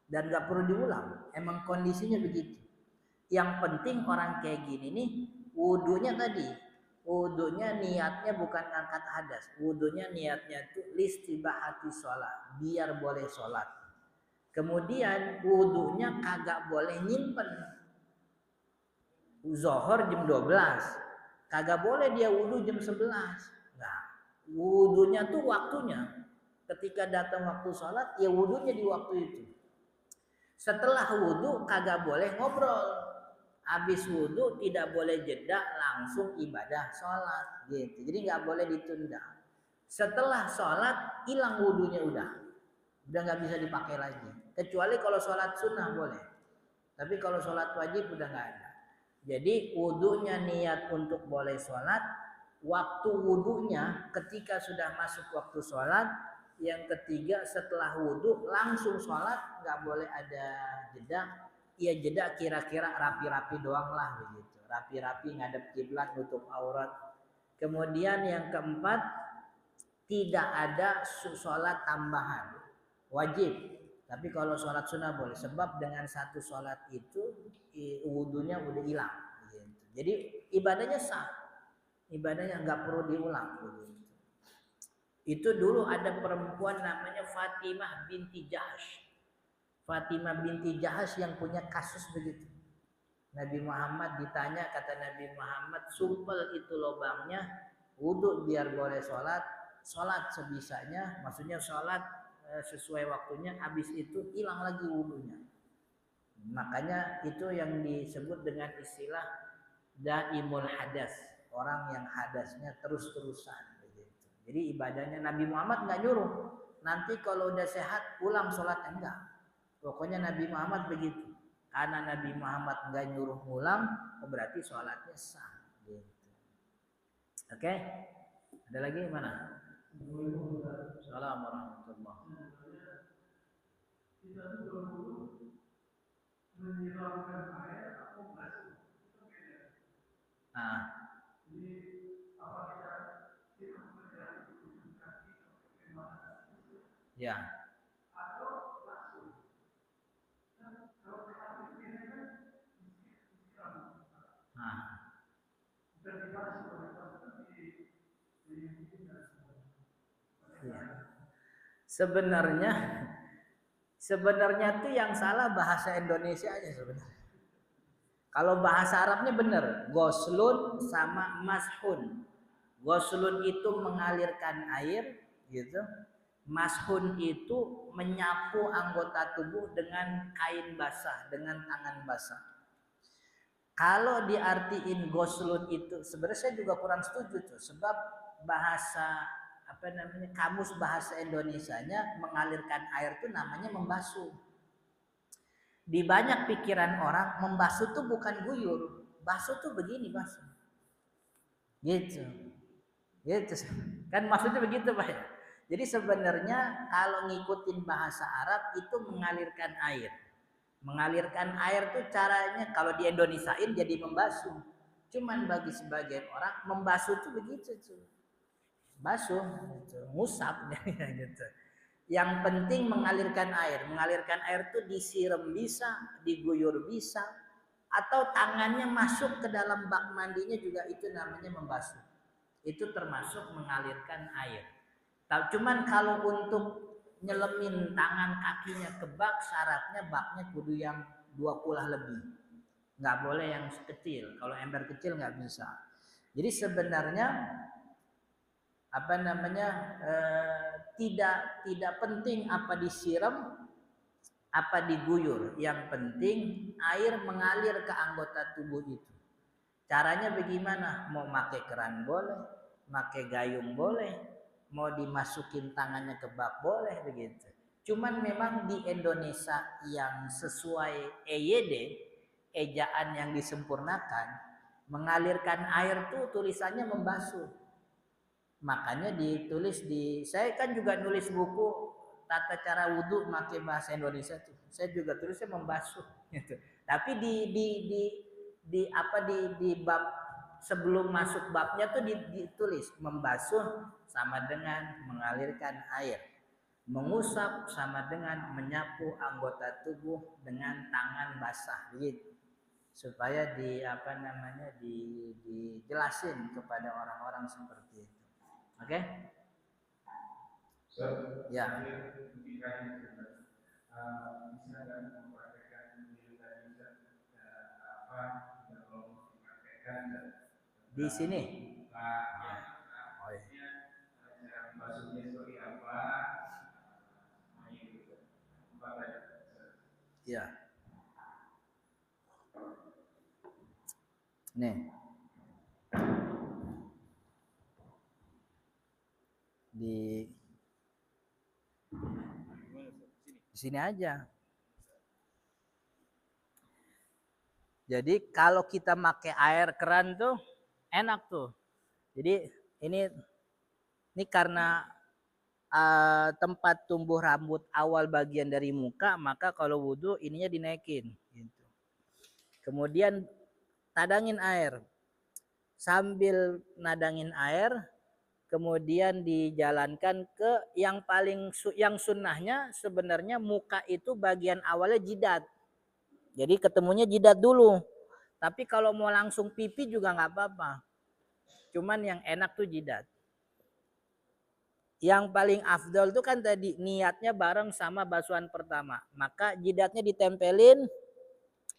dan nggak perlu diulang. Emang kondisinya begitu. Yang penting orang kayak gini nih, wudunya tadi, wudunya niatnya bukan angkat hadas, wudunya niatnya tuh listibahati sholat, biar boleh sholat. Kemudian wudunya kagak boleh nyimpen. Zohor jam 12, kagak boleh dia wudu jam 11. Nah, wudunya tuh waktunya. Ketika datang waktu sholat, ya wudunya di waktu itu. Setelah wudu kagak boleh ngobrol. Habis wudu tidak boleh jeda, langsung ibadah sholat gitu. Jadi nggak boleh ditunda. Setelah sholat hilang wudunya udah nggak bisa dipakai lagi. Kecuali kalau sholat sunnah boleh. Tapi kalau sholat wajib udah nggak ada. Jadi wudunya niat untuk boleh sholat. Waktu wudunya ketika sudah masuk waktu sholat. Yang ketiga setelah wudu langsung sholat, nggak boleh ada jeda. Ya jeda kira-kira rapi-rapi doang lah begitu. Rapi-rapi ngadep kiblat, nutup aurat. Kemudian yang keempat, tidak ada sholat tambahan, wajib. Tapi kalau sholat sunnah boleh. Sebab dengan satu sholat itu wudunya udah hilang. Gitu. Jadi ibadahnya sah, ibadahnya nggak perlu diulang. Gitu. Itu dulu ada perempuan namanya Fatimah binti Jahash. Fatimah binti Jahash yang punya kasus begitu. Nabi Muhammad ditanya, kata Nabi Muhammad, sumpel itu lubangnya, wudu biar boleh sholat, sholat sebisanya, maksudnya sholat sesuai waktunya, habis itu hilang lagi wudunya. Makanya itu yang disebut dengan istilah daimul hadas, orang yang hadasnya terus-terusan begitu. Jadi ibadahnya Nabi Muhammad nggak nyuruh nanti kalau udah sehat pulang sholatnya, enggak. Pokoknya Nabi Muhammad begitu. Karena Nabi Muhammad nggak nyuruh pulang, berarti sholatnya sah. Gitu. Oke? Ada lagi mana? Assalamualaikum warahmatullahi wabarakatuh. Nah, ya. Nah, ya. Sebenarnya tuh yang salah bahasa Indonesia aja sebenarnya. Kalau bahasa Arabnya benar, goslun sama mashun. Goslun itu mengalirkan air, gitu. Mashun itu menyapu anggota tubuh dengan kain basah, dengan tangan basah. Kalau diartiin goslun itu, sebenarnya saya juga kurang setuju tuh, sebab bahasa kamus bahasa Indonesianya mengalirkan air itu namanya membasuh. Di banyak pikiran orang membasuh tuh bukan guyur, basuh tuh begini basuh, gitu, gitu kan maksudnya begitu Pak. Jadi sebenarnya kalau ngikutin bahasa Arab itu mengalirkan air. Mengalirkan air tuh caranya kalau di Indonesiain jadi membasuh. Cuman bagi sebagian orang membasuh tuh begitu tuh, basuh, gitu. Ngusap gitu. Yang penting mengalirkan air. Mengalirkan air itu disiram bisa, diguyur bisa, atau tangannya masuk ke dalam bak mandinya juga itu namanya membasuh. Itu termasuk mengalirkan air. Cuman kalau untuk nyelemin tangan kakinya ke bak, syaratnya baknya kudu yang 2 kulah lebih. Nggak boleh yang kecil. Kalau ember kecil nggak bisa. Jadi sebenarnya tidak penting apa disiram apa diguyur, yang penting air mengalir ke anggota tubuh itu. Caranya bagaimana? Mau pakai keran boleh, pakai gayung boleh, mau dimasukin tangannya ke bak boleh begitu. Cuman memang di Indonesia yang sesuai EYD, ejaan yang disempurnakan, mengalirkan air tuh tulisannya membasuh. Makanya ditulis saya kan juga nulis buku tata cara wudhu pakai bahasa Indonesia tuh. Saya juga tulisnya membasuh gitu. Tapi di bab sebelum masuk babnya tuh ditulis membasuh sama dengan mengalirkan air. Mengusap sama dengan menyapu anggota tubuh dengan tangan basah gitu. Supaya dijelasin kepada orang-orang seperti itu. Oke? Ya. Di sini. Oh, iya. Ya. Nih. Di sini aja. Jadi kalau kita pakai air keran tuh enak tuh. Jadi ini karena tempat tumbuh rambut awal bagian dari muka, maka kalau wudhu ininya dinaikin. Gitu. Kemudian tadangin air. Sambil nadangin air, kemudian dijalankan ke yang sunnahnya sebenarnya muka itu bagian awalnya jidat. Jadi ketemunya jidat dulu. Tapi kalau mau langsung pipi juga nggak apa-apa. Cuman yang enak tuh jidat. Yang paling afdol tuh kan tadi niatnya bareng sama basuhan pertama. Maka jidatnya ditempelin,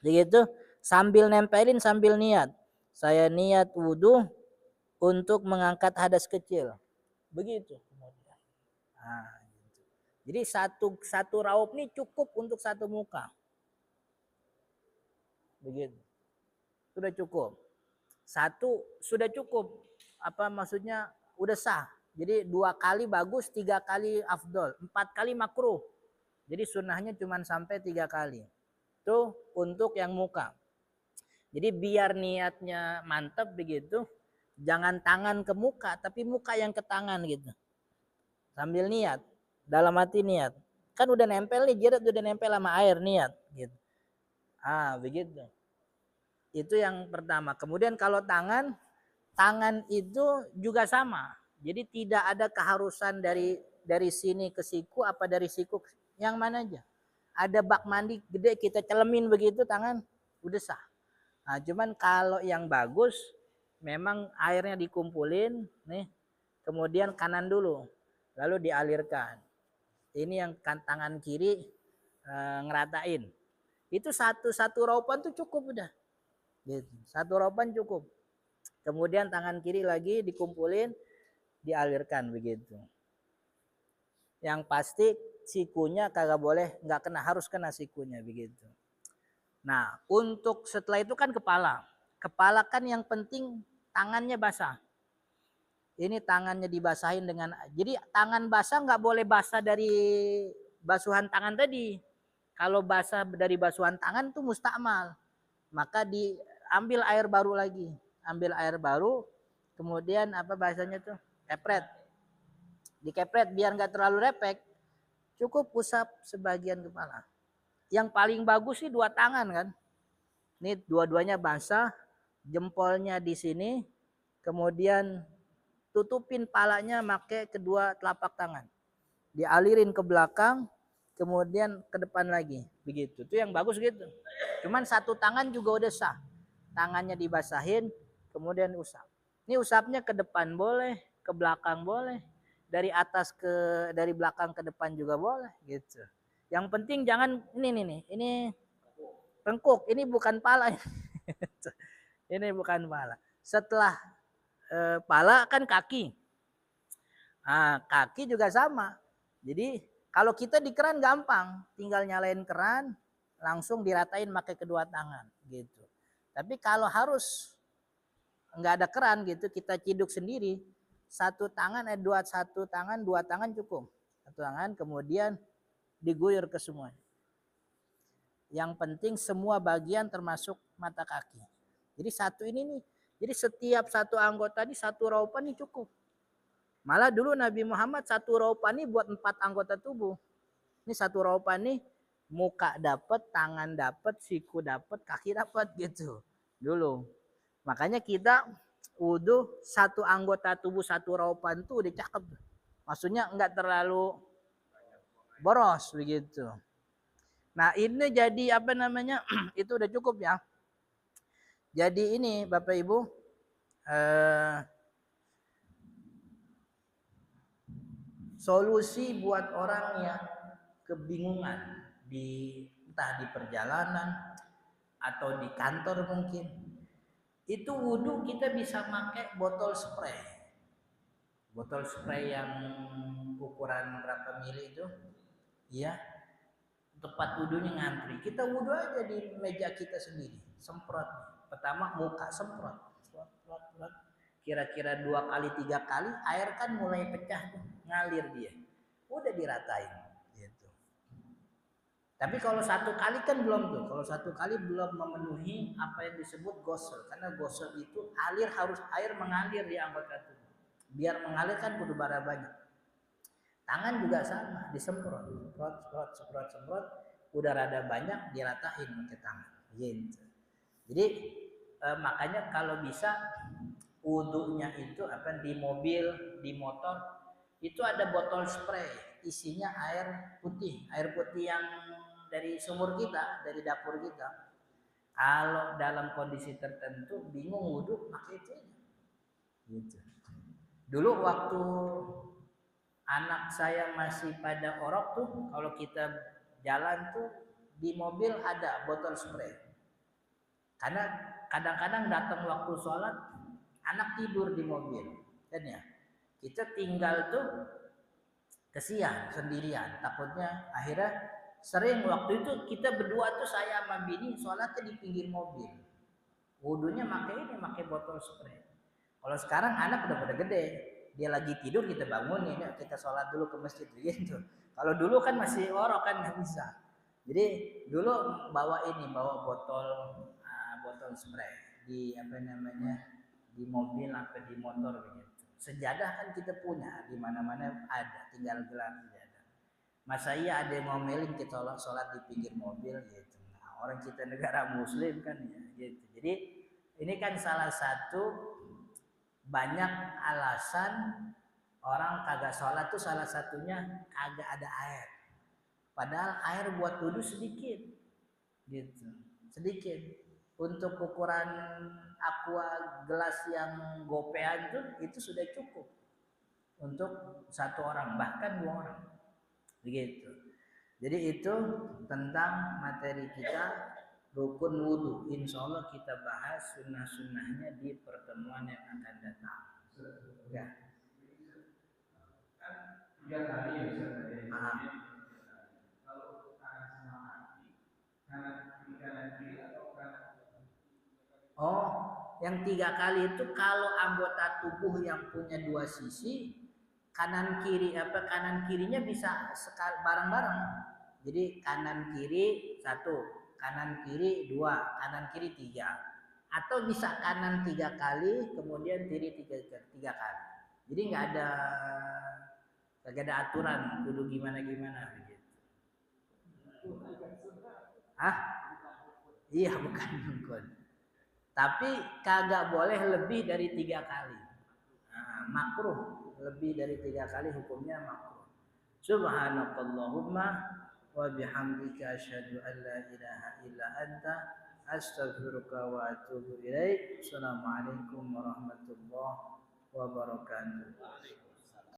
begitu. Sambil nempelin sambil niat. Saya niat wudhu untuk mengangkat hadas kecil. Begitu. Nah, gitu. Jadi satu raup ini cukup untuk satu muka. begitu. Sudah cukup. Satu sudah cukup. Apa maksudnya? Udah sah. Jadi 2 kali bagus, 3 kali afdol, 4 kali makruh. Jadi sunnahnya cuma sampai 3 kali. Itu untuk yang muka. Jadi biar niatnya mantap begitu, jangan tangan ke muka, tapi muka yang ke tangan gitu. Sambil niat, dalam hati niat. Kan udah nempel nih, jidat udah nempel sama air, niat gitu. Begitu. Itu yang pertama. Kemudian kalau tangan itu juga sama. Jadi tidak ada keharusan dari sini ke siku apa dari siku yang mana aja. Ada bak mandi gede kita celemin begitu tangan udah sah. Nah, cuman kalau yang bagus memang airnya dikumpulin nih, kemudian kanan dulu, lalu dialirkan. Ini yang tangan kiri ngeratain. Itu satu raupan tuh cukup udah. Gitu. Satu raupan cukup. Kemudian tangan kiri lagi dikumpulin, dialirkan begitu. Yang pasti sikunya kagak boleh, nggak kena, harus kena sikunya begitu. Nah, untuk setelah itu kan kepala. Kepala kan yang penting tangannya basah. Ini tangannya dibasahin dengan, jadi tangan basah nggak boleh basah dari basuhan tangan tadi. Kalau basah dari basuhan tangan tuh mustakmal. Maka diambil air baru lagi. Ambil air baru, kemudian apa bahasanya tuh? Kepret. Dikepret biar nggak terlalu repek. Cukup usap sebagian kepala. Yang paling bagus sih 2 tangan kan. Ini dua-duanya basah, jempolnya di sini, kemudian tutupin palanya pakai kedua telapak tangan. Dialirin ke belakang, kemudian ke depan lagi. Begitu. Itu yang bagus gitu. Cuman satu tangan juga udah sah. Tangannya dibasahin, kemudian usap. Ini usapnya ke depan boleh, ke belakang boleh, dari atas dari belakang ke depan juga boleh gitu. Yang penting jangan ini tengkuk, ini bukan pala. Ini bukan pala. Setelah pala kan kaki. Kaki juga sama. Jadi kalau kita di keran gampang, tinggal nyalain keran, langsung diratain pakai kedua tangan gitu. Tapi kalau harus nggak ada keran gitu, kita ciduk sendiri, satu tangan dua tangan cukup. Satu tangan kemudian diguyur ke semua. Yang penting semua bagian termasuk mata kaki. Jadi satu ini nih, jadi setiap satu anggota ini satu raupan ini cukup. Malah dulu Nabi Muhammad satu raupan ini buat 4 anggota tubuh. Ini satu raupan nih, muka dapat, tangan dapat, siku dapat, kaki dapat gitu. Dulu. Makanya kita wudu satu anggota tubuh satu raupan tuh udah cakep. Maksudnya enggak terlalu boros begitu. Nah, ini jadi apa namanya? Itu udah cukup ya. Jadi ini Bapak Ibu solusi buat orang yang kebingungan entah di perjalanan atau di kantor mungkin. Itu wudu kita bisa pakai botol spray. Botol spray yang ukuran berapa mili itu? Iya. Tempat wudunya ngantri. Kita wudu aja di meja kita sendiri. Semprot. Pertama muka semprot. Kira-kira 2 kali 3 kali air kan mulai pecah tuh, ngalir dia. Udah diratain gitu. Tapi kalau 1 kali kan belum tuh. Kalau 1 kali belum memenuhi apa yang disebut gosel. Karena gosel itu harus air mengalir di anggota tubuh. Biar mengalir kan kudu bara banyak. Tangan juga sama, disemprot, semprot, udah rada banyak diratain pakai tangan, gitu. Jadi makanya kalau bisa wudunya itu apa di mobil, di motor itu ada botol spray, isinya air putih yang dari sumur kita, dari dapur kita. Kalau dalam kondisi tertentu bingung wudu, pakai itu aja. Gitu. Dulu waktu anak saya masih pada orok tuh, kalau kita jalan tuh di mobil ada botol spray. Karena kadang-kadang datang waktu sholat, anak tidur di mobil, kan ya. Kita tinggal tuh kesian sendirian, takutnya akhirnya Sering waktu itu kita berdua tuh saya sama bini sholatnya di pinggir mobil. Wudunya pakai botol spray. Kalau sekarang anak udah pada gede, dia lagi tidur kita bangunin, ya, kita sholat dulu ke masjid gitu. Kalau dulu kan masih orok kan nggak bisa. Jadi dulu bawa botol botol spray di apa namanya di mobil atau di motor begitu. Sejadah kan kita punya di mana-mana ada, tinggal gelar sejadah. Masa iya ada yang ngomelin kita sholat di pinggir mobil gitu. Nah, orang kita negara muslim kan ya gitu. Jadi ini kan salah satu banyak alasan orang kagak sholat tuh salah satunya kagak ada air. Padahal air buat wudhu sedikit, gitu, sedikit. Untuk ukuran aqua gelas yang gopean itu sudah cukup untuk satu orang bahkan dua orang, begitu. Jadi itu tentang materi kita rukun wudhu. Insya Allah kita bahas sunnah-sunnahnya di pertemuan yang akan datang. Ya. Tiga kali ya kalau kanan sama kanan kiri atau kanan. Oh, yang 3 kali itu kalau anggota tubuh yang punya 2 sisi, kanan kirinya bisa bareng-bareng. Jadi kanan kiri 1, kanan kiri 2, kanan kiri 3. Atau bisa kanan 3 kali, kemudian kiri 3 kali. Jadi nggak ada aturan kudu gimana begitu. Ah? Iya, bukan rukun. Tapi kagak boleh lebih dari 3 kali. Nah, makruh lebih dari 3 kali hukumnya makruh. Subhanakallahumma wa bihamdika asyhadu an la ilaha illa anta astaghfiruka wa atubu ilaik. Assalamualaikum warahmatullahi wabarakatuh.